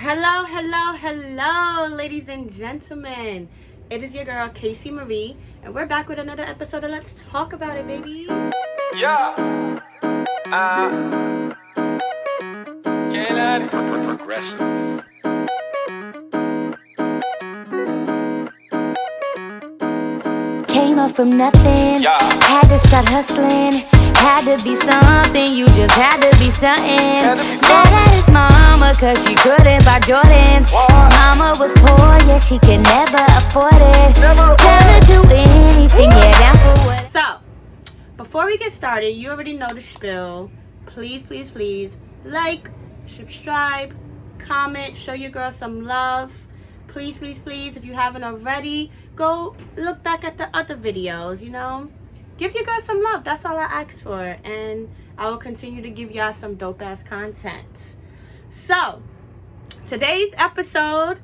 Hello, hello, hello, ladies and gentlemen. It is your girl, Casey Marie, and we're back with another episode of Let's Talk About It, baby. Yeah. Can't let it. Progressive. Came up from nothing, Yeah. had to start hustling. Had to be something, you just had to be stunting. Had to be Mad at his mama cause she couldn't buy Jordans. What? His mama was poor, yeah, she could never afford it. Never afford Down to do anything, yeah, down for what. So, before we get started, you already know the spiel. Please, please, please, like, subscribe, comment, show your girl some love. Please, please, please, if you haven't already, go look back at the other videos, Give your girl some love. That's all I ask for. And I will continue to give y'all some dope-ass content. So, today's episode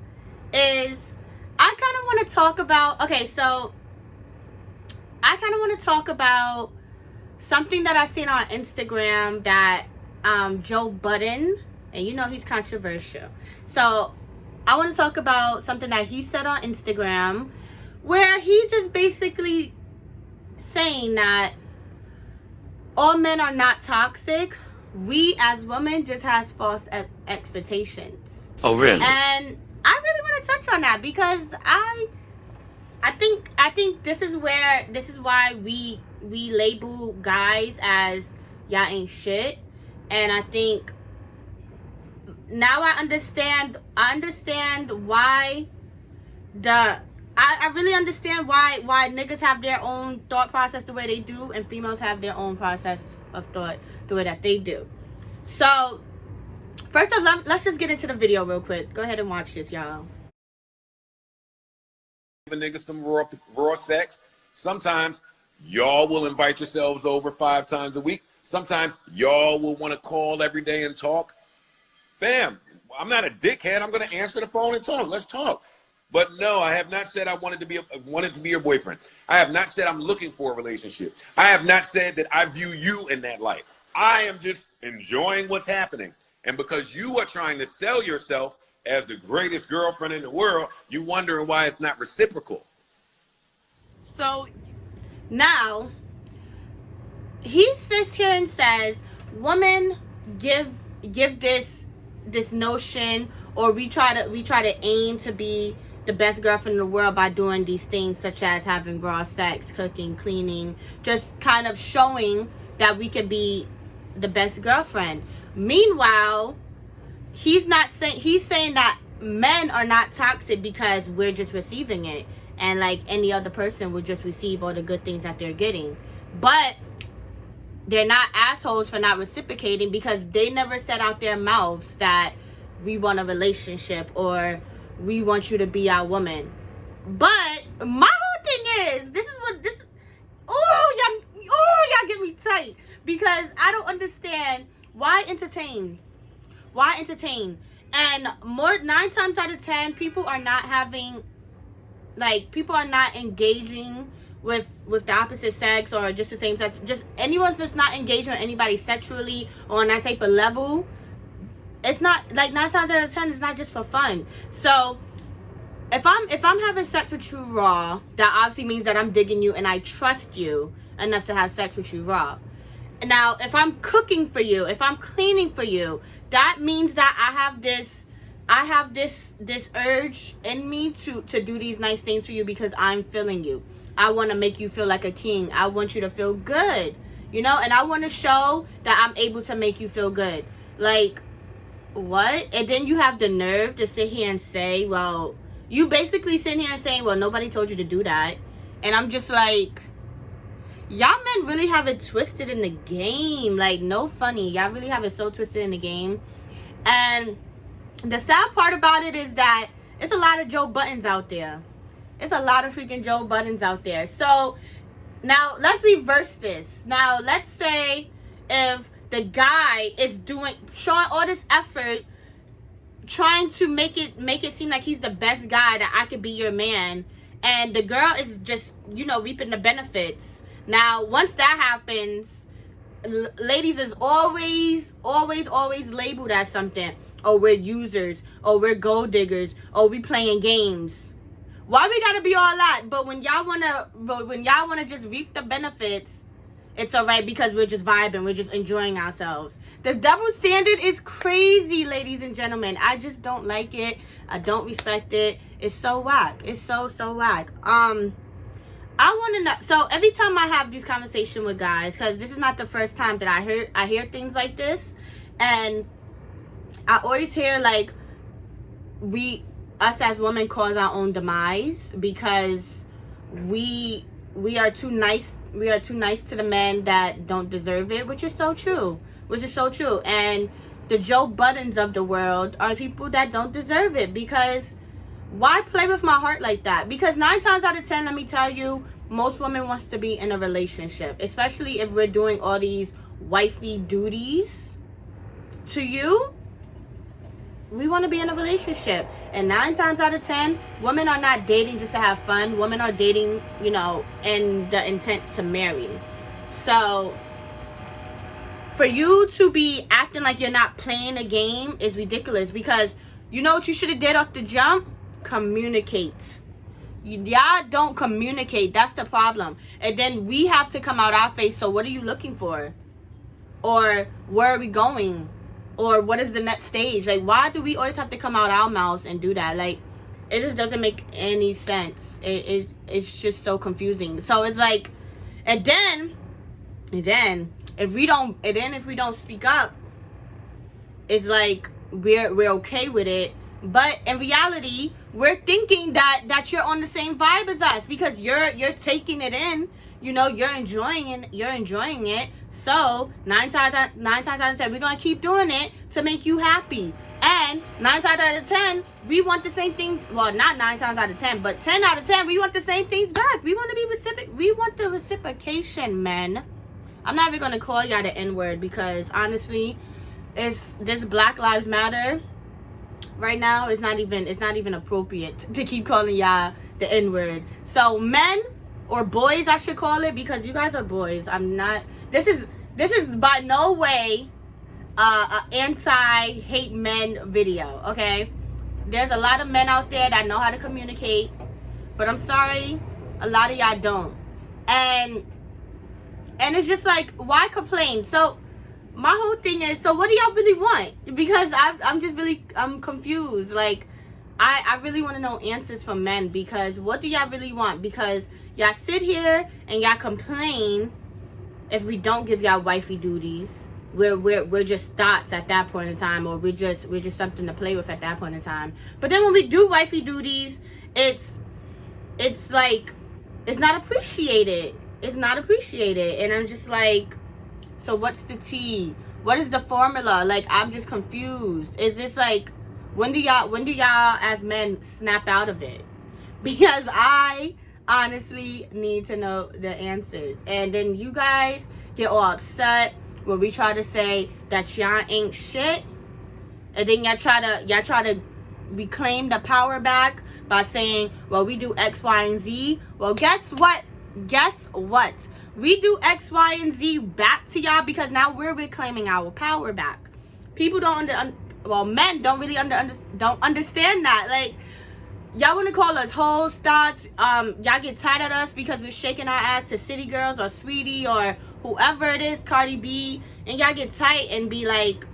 is, I kind of want to talk about, something that I seen on Instagram that Joe Budden, and he's controversial. So, I want to talk about something that he said on Instagram where he's just basically saying that all men are not toxic. We as women just has false expectations. Oh, really? And I really want to touch on that because I think this is why we label guys as y'all ain't shit. And I think now I understand why I really understand why niggas have their own thought process the way they do, and females have their own process of thought the way that they do. So, first off, let's just get into the video real quick. Go ahead and watch this, y'all. Give a nigga some raw sex. Sometimes y'all will invite yourselves over 5 times a week. Sometimes y'all will want to call every day and talk. Bam, I'm not a dickhead. I'm going to answer the phone and talk. Let's talk. But no, I have not said I wanted to be your boyfriend. I have not said I'm looking for a relationship. I have not said that I view you in that light. I am just enjoying what's happening. And because you are trying to sell yourself as the greatest girlfriend in the world, you wondering why it's not reciprocal. So now he sits here and says, women give this notion, or we try to aim to be the best girlfriend in the world by doing these things such as having raw sex, cooking, cleaning, just kind of showing that we could be the best girlfriend. Meanwhile, he's saying that men are not toxic because we're just receiving it, and like any other person would just receive all the good things that they're getting. But they're not assholes for not reciprocating because they never said out their mouths that we want a relationship or we want you to be our woman. But my whole thing is, y'all get me tight because I don't understand why entertain. And 9 times out of 10, people are not engaging with the opposite sex or just the same sex. Just anyone's just not engaging with anybody sexually or on that type of level. It's not like 9 times out of 10, it's not just for fun. So if I'm having sex with you raw, that obviously means that I'm digging you and I trust you enough to have sex with you raw. Now, if I'm cooking for you, if I'm cleaning for you, that means that I have this urge in me to do these nice things for you because I'm feeling you. I want to make you feel like a king. I want you to feel good, and I want to show that I'm able to make you feel good. Like, what? And then you have the nerve to sit here and say, well, you basically sitting here and saying, well, nobody told you to do that. And I'm just like, y'all men really have it twisted in the game. Like, no funny. Y'all really have it so twisted in the game. And the sad part about it is that it's a lot of Joe Buttons out there. It's a lot of freaking Joe Buttons out there. So now let's reverse this. Now let's say if the guy is showing all this effort, trying to make it seem like he's the best guy, that I could be your man, and the girl is just reaping the benefits. Now once that happens, ladies is always labeled as something. Oh, we're users. Oh, we're gold diggers. Oh, we playing games. Why we gotta be all that? But when y'all wanna just reap the benefits, it's alright because we're just vibing, we're just enjoying ourselves. The double standard is crazy, ladies and gentlemen. I just don't like it. I don't respect it. It's so whack. It's so whack. I want to know. So every time I have these conversations with guys, because this is not the first time that I hear things like this, and I always hear like us as women cause our own demise because we are too nice. We are too nice to the men that don't deserve it, which is so true. And the Joe Buttons of the world are people that don't deserve it, because why play with my heart like that? Because 9 times out of 10, let me tell you, most women wants to be in a relationship, especially if we're doing all these wifey duties to you. We want to be in a relationship. And 9 times out of 10, women are not dating just to have fun. Women are dating, in the intent to marry. So for you to be acting like you're not playing a game is ridiculous, because you know what you should have did off the jump? Communicate. Y'all don't communicate. That's the problem. And then we have to come out our face. So what are you looking for? Or where are we going? Or what is the next stage? Like, why do we always have to come out our mouths and do that? Like, it just doesn't make any sense. It's just so confusing. So it's like, and then if we don't speak up, it's like we're okay with it. But in reality, we're thinking that you're on the same vibe as us, because you're taking it in. You're enjoying it. So 9 times out of 10, we're gonna keep doing it to make you happy. And 9 times out of 10, we want the same thing. Well, not 9 times out of 10, but 10 out of 10, we want the same things back. We want to be we want the reciprocation, men. I'm not even gonna call y'all the N-word, because honestly, it's this Black Lives Matter right now. It's not even appropriate to keep calling y'all the N-word. So men, or boys I should call it, because you guys are boys. I'm not. This is by no way a anti-hate men video, okay? There's a lot of men out there that know how to communicate, but I'm sorry, a lot of y'all don't. And it's just like, why complain? So my whole thing is, so what do y'all really want? Because I'm confused. Like, I really want to know answers from men, because what do y'all really want? Because y'all sit here and y'all complain if we don't give y'all wifey duties. We're just thoughts at that point in time, or we're just something to play with at that point in time. But then when we do wifey duties, it's like, it's not appreciated. It's not appreciated. And I'm just like, so what's the tea? What is the formula? Like, I'm just confused. Is this like, when do y'all as men snap out of it? Because I honestly need to know the answers. And then you guys get all upset when we try to say that y'all ain't shit. And then y'all try to reclaim the power back by saying, well, we do X, Y, and Z. Well, guess what? We do X, Y, and Z back to y'all, because now we're reclaiming our power back. People men don't really don't understand that. Like, y'all want to call us hoes, thoughts. Y'all get tired of us because we're shaking our ass to City Girls or Sweetie or whoever it is, Cardi B, and y'all get tight and be like,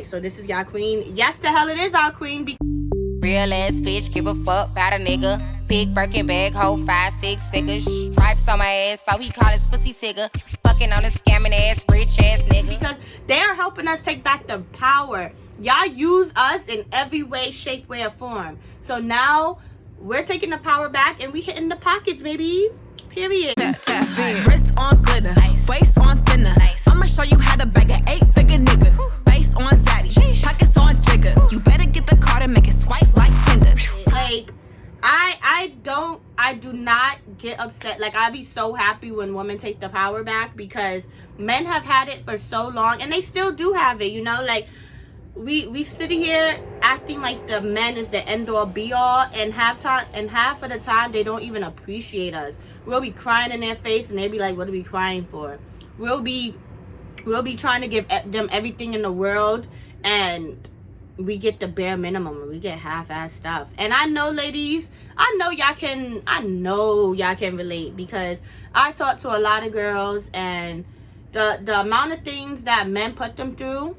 so this is y'all queen. Yes, the hell it is our queen. Real ass bitch, give a fuck about a nigga. Big Birkin bag, hold 5-6 figures. Stripes on my ass, so he call his pussy tigger. Fucking on a scamming ass, rich ass nigga. Because they are helping us take back the power. Y'all use us in every way, shape, way, or form. So now we're taking the power back and we hitting the pockets, baby. Period. Wrist on glitter, waist on thinner. I'ma show you how to bag an 8-figure nigga. Face on zaddy, pockets on jigger. You better get the card and make it swipe like Tinder. Like, I do not get upset. Like, I be so happy when women take the power back, because men have had it for so long and they still do have it, like we sit here acting like the men is the end all be all, and half of the time they don't even appreciate us. We'll be crying in their face and they'll be like, what are we crying for? We'll be trying to give them everything in the world, and we get the bare minimum, we get half-ass stuff. And I know, ladies, I know y'all can relate, because I talk to a lot of girls, and the amount of things that men put them through,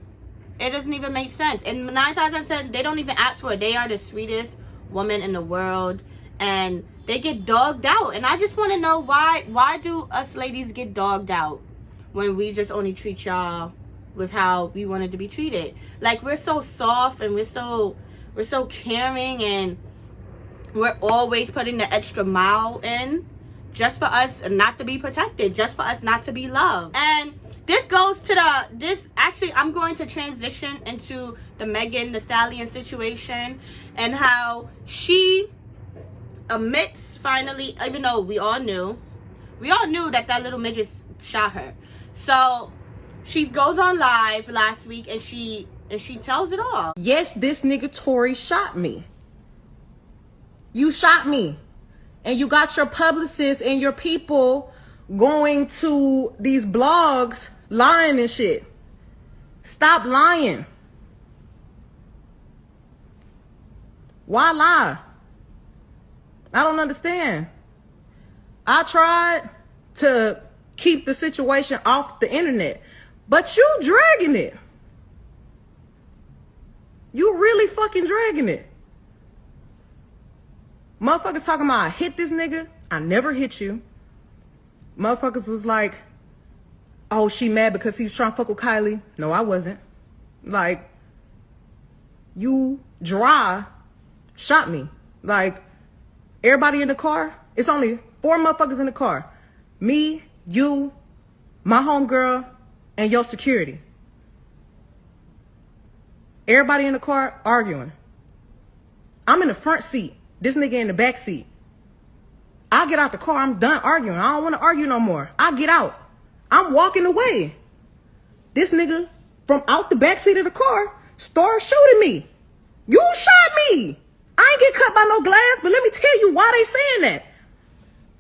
it doesn't even make sense. And 9 times out of 10, they don't even ask for it. They are the sweetest woman in the world, and they get dogged out. And I just want to know, why do us ladies get dogged out when we just only treat y'all with how we wanted to be treated? Like, we're so soft, and we're so caring, and we're always putting the extra mile in just for us not to be protected, just for us not to be loved. And this goes to actually, I'm going to transition into the Megan Thee Stallion situation, and how she admits finally, even though we all knew that little midget shot her. So she goes on live last week, and she tells it all. Yes, this nigga Tory shot me. You shot me. And you got your publicists and your people going to these blogs lying and shit. Stop lying. Why lie? I don't understand. I tried to keep the situation off the internet, but you dragging it. You really fucking dragging it. Motherfuckers talking about I hit this nigga. I never hit you. Motherfuckers was like, oh, she mad because he was trying to fuck with Kylie. No, I wasn't. Like, you dry shot me. Like, everybody in the car, it's only 4 motherfuckers in the car. Me, you, my homegirl, and your security. Everybody in the car arguing. I'm in the front seat. This nigga in the back seat. I get out the car. I'm done arguing. I don't want to argue no more. I get out. I'm walking away. This nigga from out the back seat of the car started shooting me. You shot me. I ain't get cut by no glass, but let me tell you why they saying that.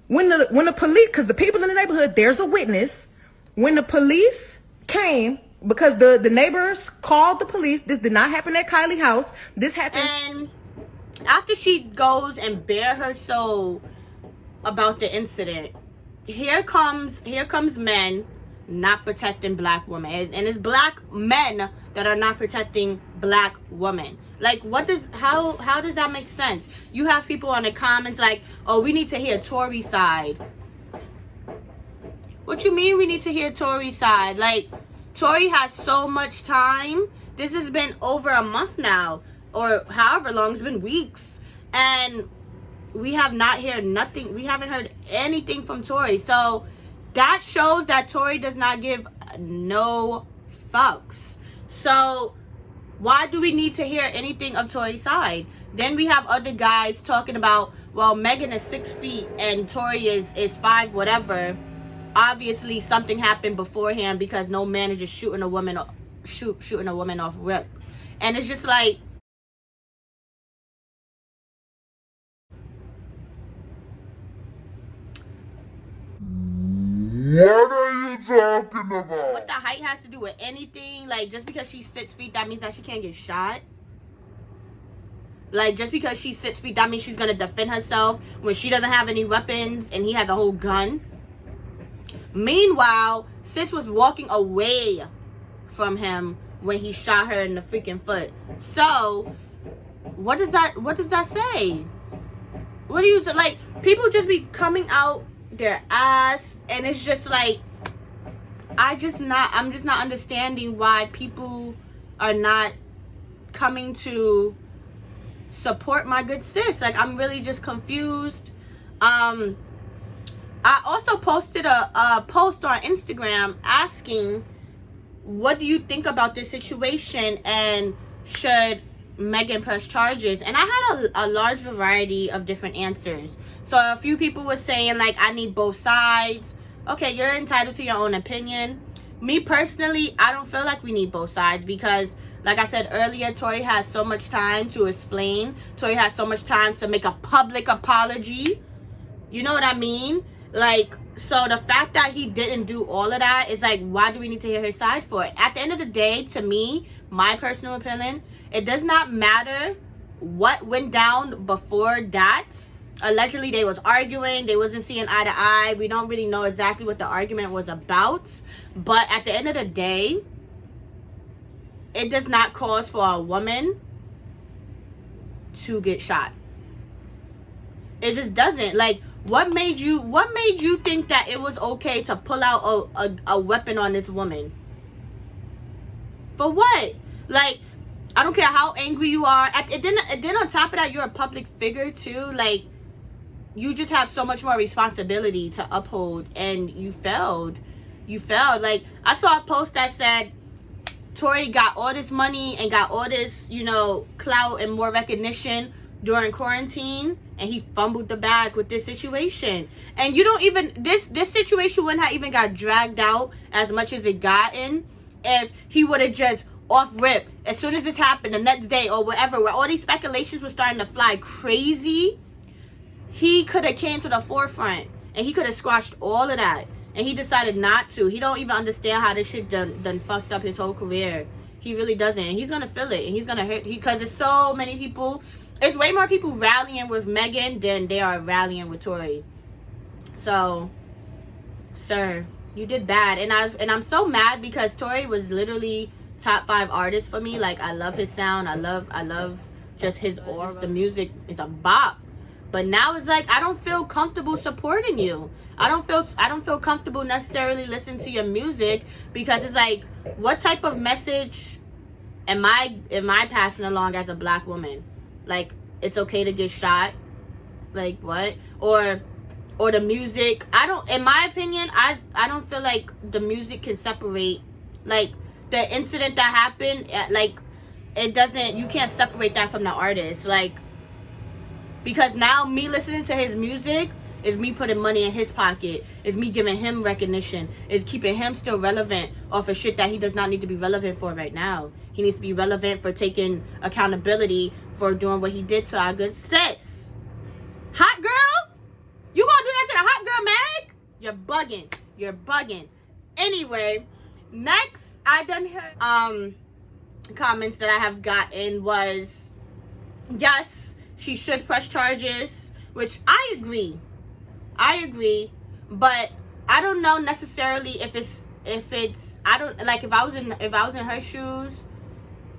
When the police, because the people in the neighborhood, there's a witness. When the police came, because the neighbors called the police. This did not happen at Kylie's house. This happened. And after she goes and bare her soul about the incident, here comes men not protecting black women, and it's black men that are not protecting black women. Like, how does that make sense? You have people on the comments like, oh, we need to hear Tory's side. What you mean we need to hear Tory's side? Like, Tory has so much time. This has been over a month now, or however long. It's been weeks, and we have not heard nothing. We haven't heard anything from Tory. So that shows that Tory does not give no fucks. So why do we need to hear anything of Tory's side? Then we have other guys talking about, well, Megan is 6 feet and Tory is 5 whatever. Obviously something happened beforehand, because no man is just shooting a woman off rip. And it's just like, what are you talking about? What the height has to do with anything? Like, just because she's 6 feet, that means that she can't get shot? Like, just because she's 6 feet, that means she's gonna defend herself when she doesn't have any weapons and he has a whole gun? Meanwhile, sis was walking away from him when he shot her in the freaking foot. So, what does that say? What do you say? Like, people just be coming out their ass, and it's just like, I'm just not understanding why people are not coming to support my good sis. Like, I'm really just confused. I also posted a post on Instagram asking, what do you think about this situation, and should Megan press charges? And I had a large variety of different answers. So a few people were saying, like, I need both sides. Okay, you're entitled to your own opinion. Me personally, I don't feel like we need both sides, because like I said earlier, Tory has so much time to explain. Tory has so much time to make a public apology. You know what I mean? Like, so the fact that he didn't do all of that is like, why do we need to hear his side for it? At the end of the day, to me my personal opinion, it does not matter what went down before that. Allegedly, they was arguing. They wasn't seeing eye to eye. We don't really know exactly what the argument was about. But at the end of the day, it does not cause for a woman to get shot. It just doesn't. Like, what made you think that it was okay to pull out a weapon on this woman? For what? Like, I don't care how angry you are. And then on top of that, you're a public figure too. Like, you just have so much more responsibility to uphold, and you failed. Like, I saw a post that said Tory got all this money and got all this, clout and more recognition during quarantine, and he fumbled the bag with this situation. And you don't even, this situation wouldn't have even got dragged out as much as it gotten if he would have just off rip as soon as this happened the next day or whatever, where all these speculations were starting to fly crazy. He could have came to the forefront and he could have squashed all of that, and he decided not to. He don't even understand how this shit done fucked up his whole career. He really doesn't. And he's gonna feel it, and he's gonna hurt, because there's so many people. It's way more people rallying with Megan than they are rallying with Tory. So, sir, you did bad. And I'm so mad because Tory was literally top 5 artist for me. Like, I love his sound. I love just his aura. The music is a bop. But now it's like, I don't feel comfortable supporting you. I don't feel comfortable necessarily listening to your music, because it's like, what type of message am I passing along as a black woman? Like, it's okay to get shot? Like, what? Or the music, in my opinion, I don't feel like the music can separate, like, the incident that happened, like, it doesn't, you can't separate that from the artist. Like, because now me listening to his music is me putting money in his pocket, is me giving him recognition, is keeping him still relevant off of shit that he does not need to be relevant for right now. He needs to be relevant for taking accountability for doing what he did to our good sis. Hot girl? You gonna do that to the hot girl, Meg? You're bugging. Anyway, next, I done heard comments that I have gotten was, yes, she should press charges, which I agree, but I don't know necessarily if it's I don't, like, if I was in her shoes,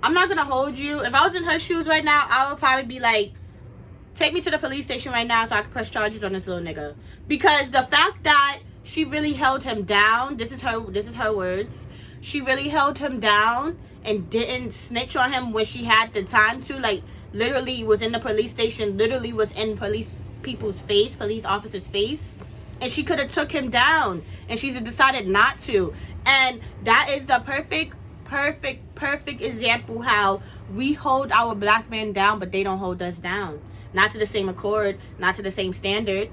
I'm not gonna hold you. If I was in her shoes right now, I would probably be like, take me to the police station right now so I can press charges on this little nigga. Because the fact that she really held him down, this is her words, she really held him down and didn't snitch on him when she had the time to. Like, literally was in the police station, literally was in police officers' face, and she could have took him down, and she decided not to. And that is the perfect example how we hold our black men down, but they don't hold us down. Not to the same accord, not to the same standard.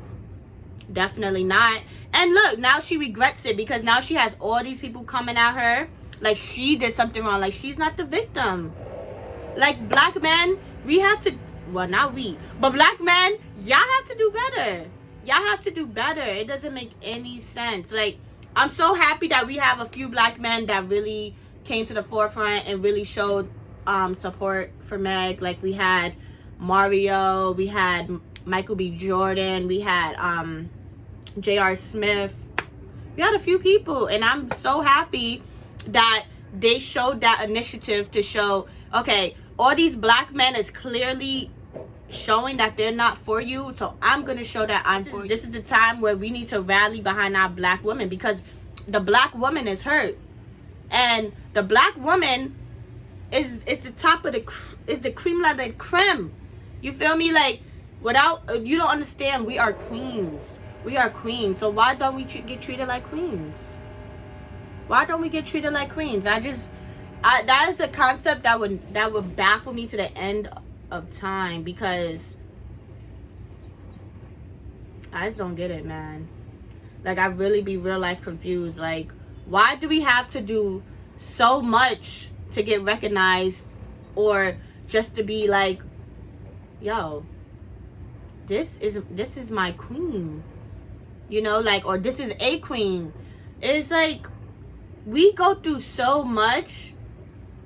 Definitely not. And look, now she regrets it, because now she has all these people coming at her like she did something wrong, like she's not the victim. Like, black men, we have to, well, not we, but black men, y'all have to do better. It doesn't make any sense. Like, I'm so happy that we have a few black men that really came to the forefront and really showed support for Meg. Like, we had Mario, we had Michael B. Jordan, we had J.R. Smith. We had a few people, and I'm so happy that they showed that initiative to show, okay, all these black men is clearly showing that they're not for you, so I'm gonna show that I'm for you. This is the time where we need to rally behind our black women, because the black woman is hurt, and the black woman is the top of the cream of the creme. You feel me? Like, without, you don't understand, we are queens. So why don't we get treated like queens? That is a concept that would baffle me to the end of time, because I just don't get it, man. Like, I really be real life confused. Like, why do we have to do so much to get recognized, or just to be like, yo, this is my queen, like, or this is a queen. It's like, we go through so much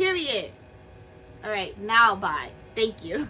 Period. All right, now bye. Thank you.